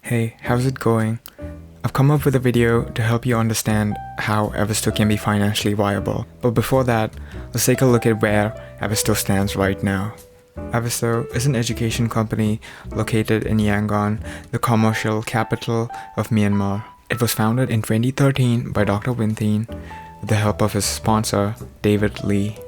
Hey, how's it going? I've come up with a video to help you understand how Avisto can be financially viable. But before that, let's take a look at where Avisto stands right now. Avisto is an education company located in Yangon, the commercial capital of Myanmar. It was founded in 2013 by Dr. Winthin with the help of his sponsor, David Lee.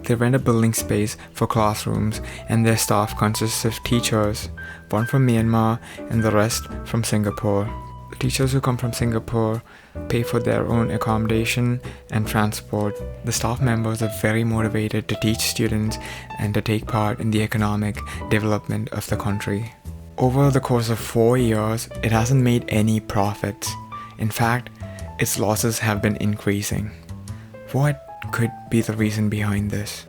They rent a building space for classrooms, and their staff consists of teachers, one from Myanmar and the rest from Singapore. The teachers who come from Singapore pay for their own accommodation and transport. The staff members are very motivated to teach students and to take part in the economic development of the country. Over the course of 4 years, it hasn't made any profits. In fact, its losses have been increasing. What could be the reason behind this?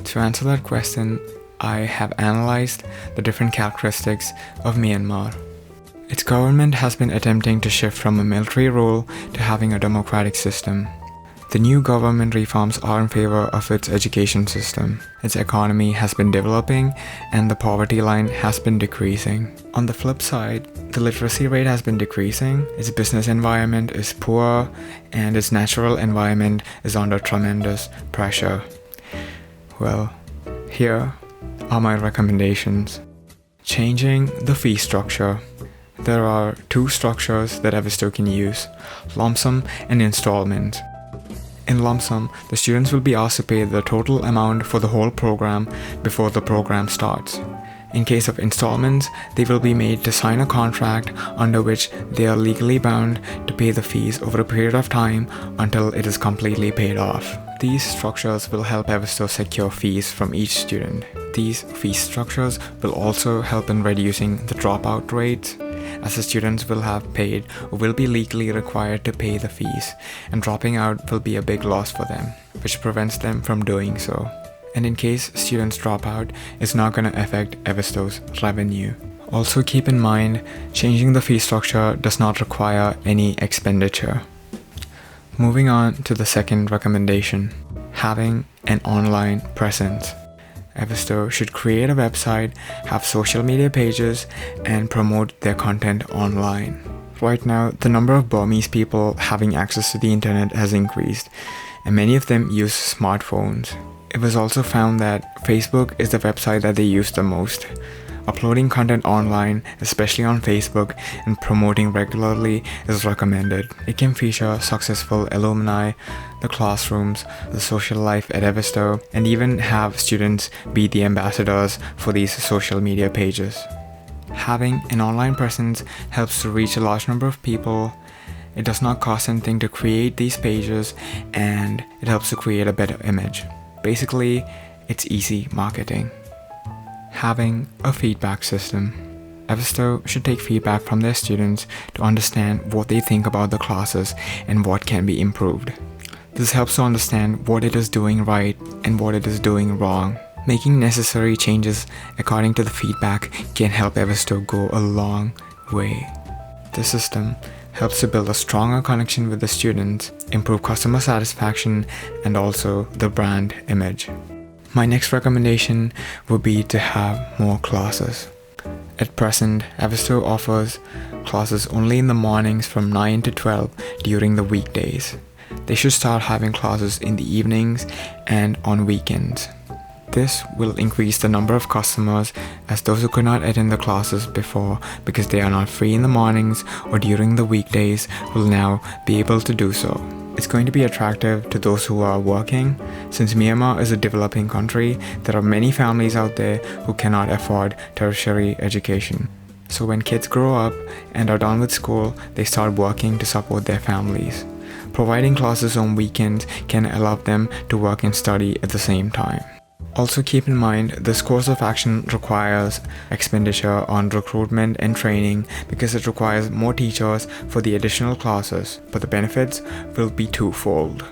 To answer that question, I have analyzed the different characteristics of Myanmar. Its government has been attempting to shift from a military rule to having a democratic system. The new government reforms are in favor of its education system. Its economy has been developing and the poverty line has been decreasing. On the flip side, the literacy rate has been decreasing, its business environment is poor, and its natural environment is under tremendous pressure. Well, here are my recommendations. Changing the fee structure. There are two structures that Avisto can use: lump sum and installment. In lump sum, the students will be asked to pay the total amount for the whole program before the program starts. In case of installments, they will be made to sign a contract under which they are legally bound to pay the fees over a period of time until it is completely paid off. These structures will help Avisto secure fees from each student. These fee structures will also help in reducing the dropout rates, as the students will have paid or will be legally required to pay the fees, and dropping out will be a big loss for them, which prevents them from doing so. And in case students drop out, it's not going to affect Avisto's revenue. Also keep in mind, changing the fee structure does not require any expenditure. Moving on to the second recommendation, having an online presence. Avisto should create a website, have social media pages, and promote their content online. Right now, the number of Burmese people having access to the internet has increased, and many of them use smartphones. It was also found that Facebook is the website that they use the most. Uploading content online, especially on Facebook, and promoting regularly is recommended. It can feature successful alumni, the classrooms, the social life at Avisto, and even have students be the ambassadors for these social media pages. Having an online presence helps to reach a large number of people. It does not cost anything to create these pages, and it helps to create a better image. Basically, it's easy marketing. Having a feedback system. Avisto should take feedback from their students to understand what they think about the classes and what can be improved. This helps to understand what it is doing right and what it is doing wrong. Making necessary changes according to the feedback can help Avisto go a long way. This system helps to build a stronger connection with the students, improve customer satisfaction, and also the brand image. My next recommendation would be to have more classes. At present, Avisto offers classes only in the mornings from 9 to 12 during the weekdays. They should start having classes in the evenings and on weekends. This will increase the number of customers, as those who could not attend the classes before because they are not free in the mornings or during the weekdays will now be able to do so. It's going to be attractive to those who are working. Since Myanmar is a developing country, there are many families out there who cannot afford tertiary education. So when kids grow up and are done with school, they start working to support their families. Providing classes on weekends can allow them to work and study at the same time. Also keep in mind, this course of action requires expenditure on recruitment and training because it requires more teachers for the additional classes, but the benefits will be twofold.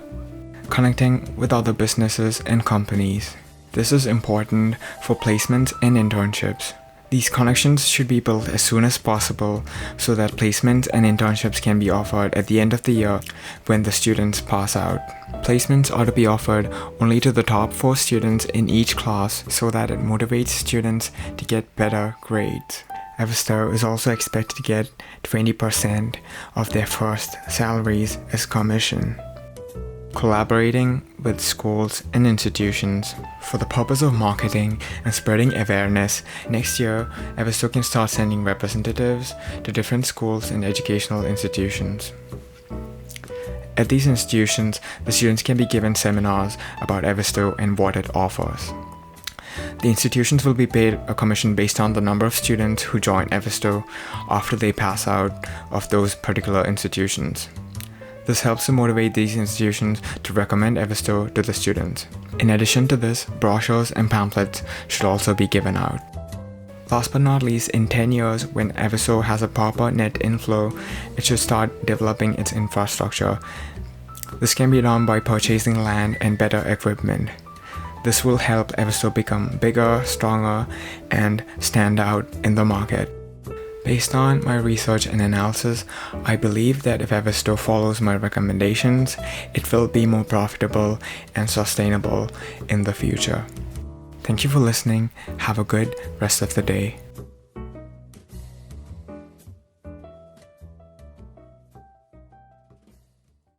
Connecting with other businesses and companies. This is important for placements and internships. These connections should be built as soon as possible so that placements and internships can be offered at the end of the year when the students pass out. Placements are to be offered only to the top 4 students in each class so that it motivates students to get better grades. Avisto is also expected to get 20% of their first salaries as commission. Collaborating with schools and institutions for the purpose of marketing and spreading awareness, next year, Avisto can start sending representatives to different schools and educational institutions. At these institutions, the students can be given seminars about Avisto and what it offers. The institutions will be paid a commission based on the number of students who join Avisto after they pass out of those particular institutions. This helps to motivate these institutions to recommend Avisto to the students. In addition to this, brochures and pamphlets should also be given out. Last but not least, in 10 years, when Avisto has a proper net inflow, it should start developing its infrastructure. This can be done by purchasing land and better equipment. This will help Avisto become bigger, stronger, and stand out in the market. Based on my research and analysis, I believe that if Avisto follows my recommendations, it will be more profitable and sustainable in the future. Thank you for listening. Have a good rest of the day.